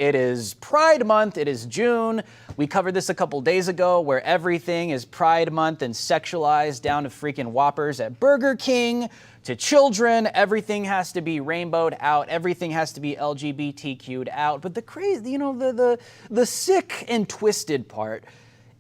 It is Pride Month. It is June. We covered this a couple days ago where everything is Pride Month and sexualized down to freaking Whoppers at Burger King. To children, everything has to be rainbowed out. Everything has to be LGBTQ'd out. But the crazy, the sick and twisted part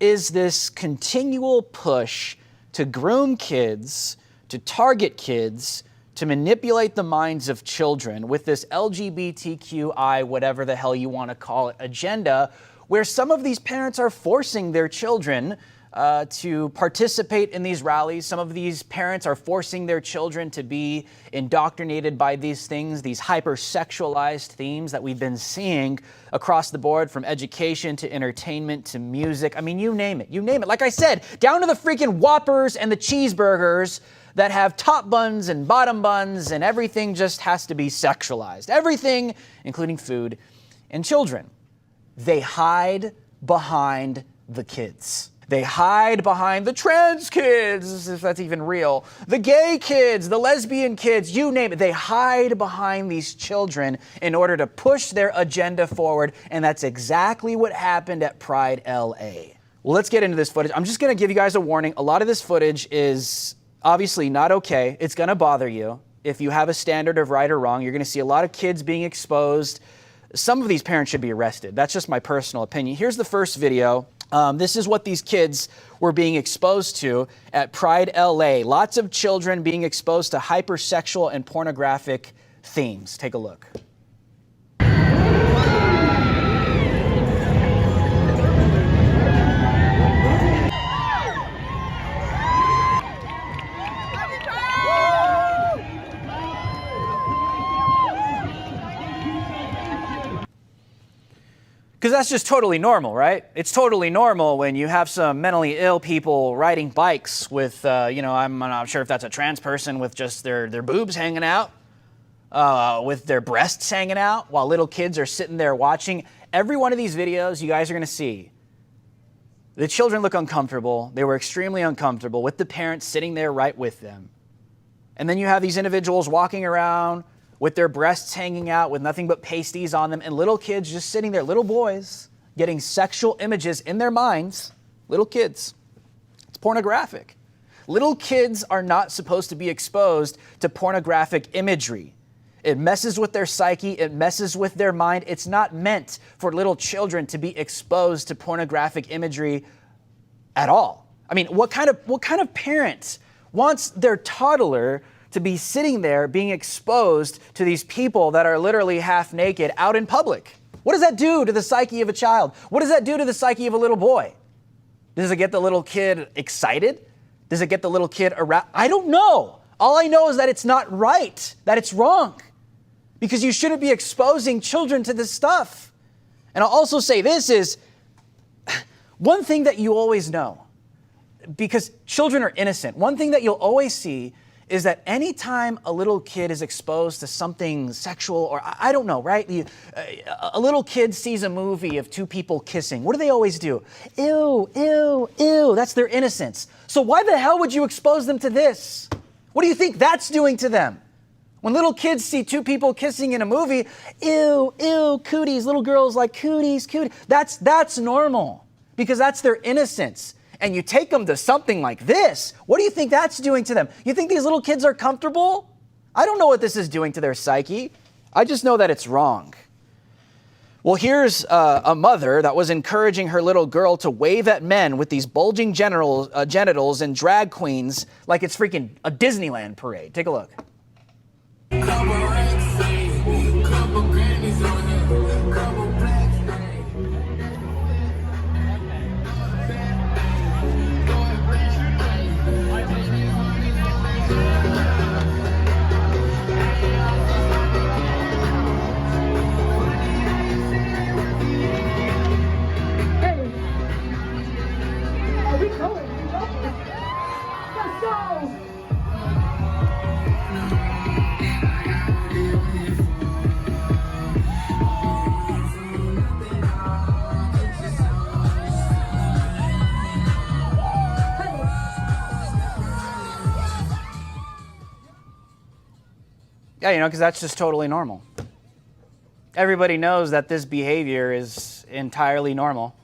is this continual push to groom kids, to target kids, to manipulate the minds of children with this LGBTQI, whatever the hell you want to call it, agenda, where some of these parents are forcing their children to participate in these rallies. Some of these parents are forcing their children to be indoctrinated by these things, these hypersexualized themes that we've been seeing across the board, from education to entertainment to music. I mean, you name it. You name it. Like I said, down to the freaking Whoppers and the cheeseburgers that have top buns and bottom buns, and everything just has to be sexualized. Everything, including food and children. They hide behind the kids. They hide behind the trans kids, if that's even real, the gay kids, the lesbian kids, you name it. They hide behind these children in order to push their agenda forward, and that's exactly what happened at Pride LA. Well, let's get into this footage. I'm just going to give you guys a warning. A lot of this footage is obviously not okay. It's going to bother you. If you have a standard of right or wrong, you're going to see a lot of kids being exposed. Some of these parents should be arrested. That's just my personal opinion. Here's the first video. This is what these kids were being exposed to at Pride LA. Lots of children being exposed to hypersexual and pornographic themes. Take a look. Because that's just totally normal, right? It's totally normal when you have some mentally ill people riding bikes with, I'm not sure if that's a trans person with just their boobs hanging out, with their breasts hanging out, while little kids are sitting there watching. Every one of these videos you guys are going to see, the children look uncomfortable. They were extremely uncomfortable with the parents sitting there right with them. And then you have these individuals walking around with their breasts hanging out, with nothing but pasties on them, and little kids just sitting there, little boys, getting sexual images in their minds. Little kids. It's pornographic. Little kids are not supposed to be exposed to pornographic imagery. It messes with their psyche. It messes with their mind. It's not meant for little children to be exposed to pornographic imagery at all. I mean, what kind of parent wants their toddler to be sitting there being exposed to these people that are literally half naked out in public? What does that do to the psyche of a child? What does that do to the psyche of a little boy? Does it get the little kid excited? Does it get the little kid aroused? I don't know. All I know is that it's not right, that it's wrong, because you shouldn't be exposing children to this stuff. And I'll also say this is one thing that you always know, because children are innocent. One thing that you'll always see is that anytime a little kid is exposed to something sexual, or I don't know, right? A little kid sees a movie of two people kissing. What do they always do? Ew, ew, ew. That's their innocence. So why the hell would you expose them to this? What do you think that's doing to them? When little kids see two people kissing in a movie, ew, ew, cooties, little girls like cooties, cooties. That's normal, because that's their innocence. And you take them to something like this, what do you think that's doing to them? You think these little kids are comfortable? I don't know what this is doing to their psyche. I just know that it's wrong. Well, here's a mother that was encouraging her little girl to wave at men with these bulging genitals and drag queens like it's freaking a Disneyland parade. Take a look. Yeah, because that's just totally normal. Everybody knows that this behavior is entirely normal.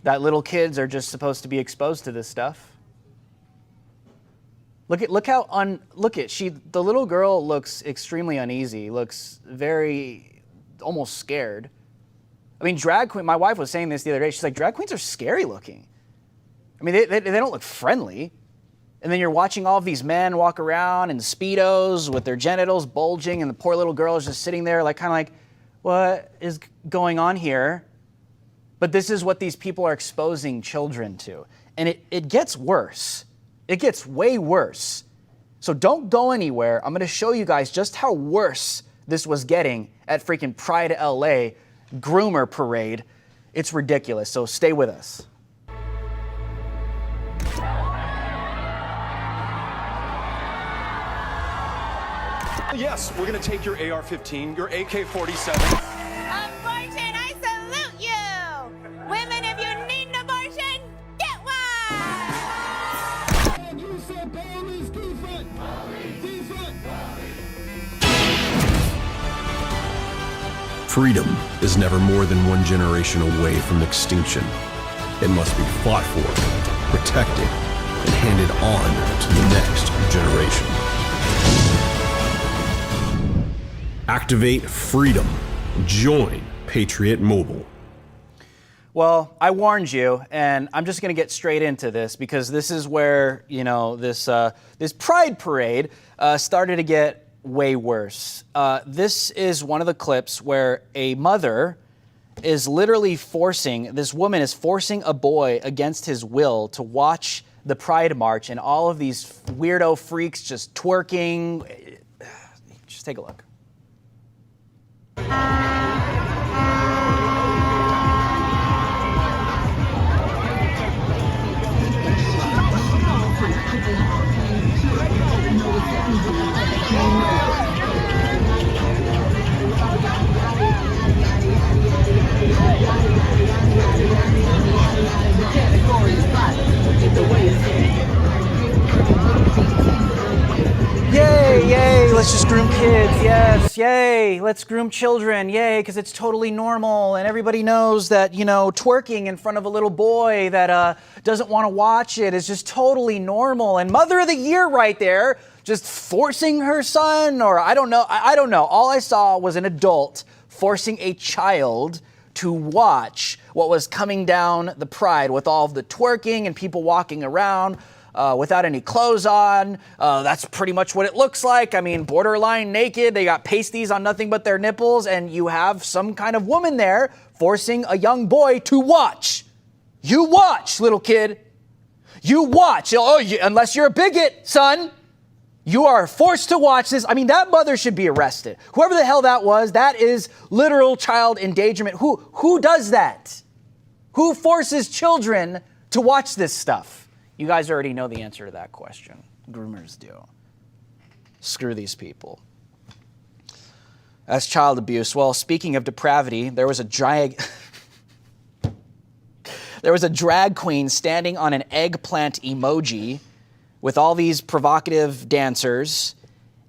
That little kids are just supposed to be exposed to this stuff. The little girl looks extremely uneasy, looks very, almost scared. I mean, drag queen, my wife was saying this the other day, she's like, drag queens are scary looking. I mean, they don't look friendly. And then you're watching all of these men walk around in Speedos with their genitals bulging, and the poor little girl is just sitting there like, kind of like, what is going on here? But this is what these people are exposing children to. And it gets worse. It gets way worse. So don't go anywhere. I'm going to show you guys just how worse this was getting at freaking Pride LA groomer parade. It's ridiculous. So stay with us. Yes, we're going to take your AR-15, your AK-47. Abortion, I salute you! Women, if you need an abortion, get one! You said police defund! Defund! Freedom is never more than one generation away from extinction. It must be fought for, protected, and handed on to the next generation. Activate freedom. Join Patriot Mobile. Well, I warned you, and I'm just going to get straight into this because this is where, this Pride parade started to get way worse. This is one of the clips where a mother is literally this woman is forcing a boy against his will to watch the Pride March, and all of these weirdo freaks just twerking. Just take a look. Yay, yay, let's just groom kids, yes, yay, let's groom children, yay, because it's totally normal, and everybody knows that, twerking in front of a little boy that doesn't want to watch it is just totally normal, and Mother of the Year right there, just forcing her son, or I don't know, all I saw was an adult forcing a child to watch what was coming down the Pride with all of the twerking and people walking around without any clothes on. That's pretty much what it looks like. I mean, borderline naked. They got pasties on nothing but their nipples, and you have some kind of woman there forcing a young boy to watch. You watch, little kid. You watch. Unless you're a bigot, son. You are forced to watch this. I mean, that mother should be arrested. Whoever the hell that was, that is literal child endangerment. Who does that? Who forces children to watch this stuff? You guys already know the answer to that question. Groomers do. Screw these people. That's child abuse. Well, speaking of depravity, there was a drag queen standing on an eggplant emoji with all these provocative dancers,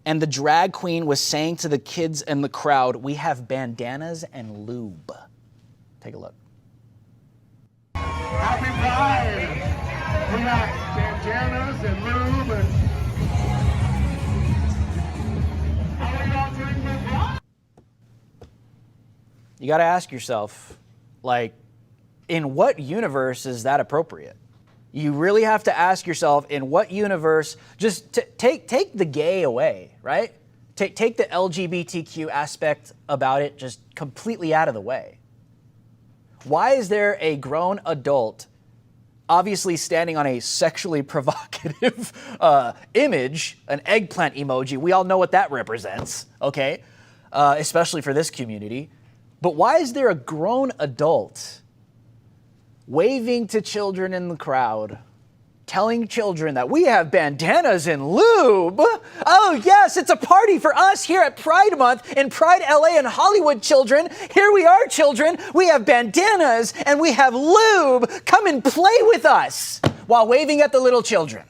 and the drag queen was saying to the kids in the crowd, "We have bandanas and lube." Take a look. Happy Pride! We got bandanas and lube and... How are y'all doing with what? You got to ask yourself, in what universe is that appropriate? You really have to ask yourself, in what universe, just take the gay away, right? Take the LGBTQ aspect about it just completely out of the way. Why is there a grown adult obviously standing on a sexually provocative image, an eggplant emoji? We all know what that represents, okay? Especially for this community. But why is there a grown adult waving to children in the crowd, telling children that we have bandanas and lube? Oh yes, it's a party for us here at Pride Month in Pride LA and Hollywood, children. Here we are, children. We have bandanas and we have lube. Come and play with us, while waving at the little children.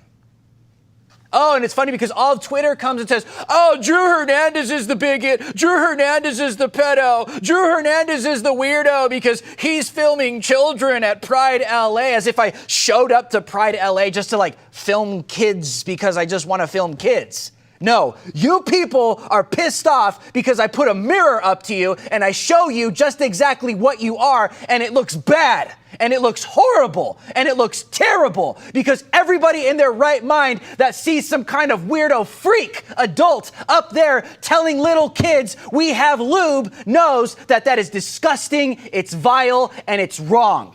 Oh, and it's funny because all of Twitter comes and says, oh, Drew Hernandez is the bigot. Drew Hernandez is the pedo. Drew Hernandez is the weirdo because he's filming children at Pride LA, as if I showed up to Pride LA just to like film kids because I just want to film kids. No, you people are pissed off because I put a mirror up to you and I show you just exactly what you are, and it looks bad, and it looks horrible, and it looks terrible because everybody in their right mind that sees some kind of weirdo freak adult up there telling little kids we have lube knows that that is disgusting, it's vile, and it's wrong.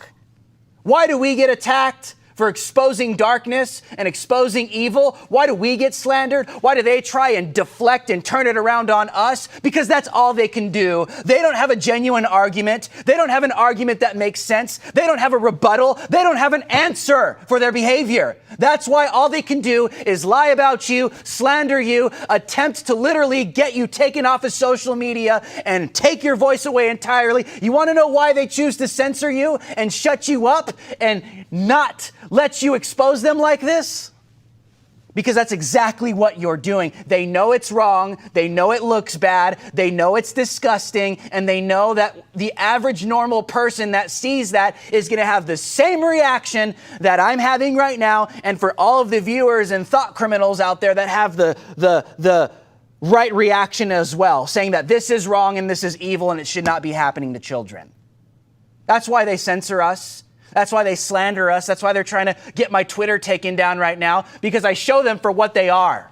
Why do we get attacked? For exposing darkness and exposing evil? Why do we get slandered? Why do they try and deflect and turn it around on us? Because that's all they can do. They don't have a genuine argument. They don't have an argument that makes sense. They don't have a rebuttal. They don't have an answer for their behavior. That's why all they can do is lie about you, slander you, attempt to literally get you taken off of social media and take your voice away entirely. You want to know why they choose to censor you and shut you up and not let you expose them like this? Because that's exactly what you're doing. They know it's wrong. They know it looks bad. They know it's disgusting. And they know that the average normal person that sees that is going to have the same reaction that I'm having right now. And for all of the viewers and thought criminals out there that have the right reaction as well, saying that this is wrong and this is evil and it should not be happening to children. That's why they censor us. That's why they slander us. That's why they're trying to get my Twitter taken down right now, because I show them for what they are.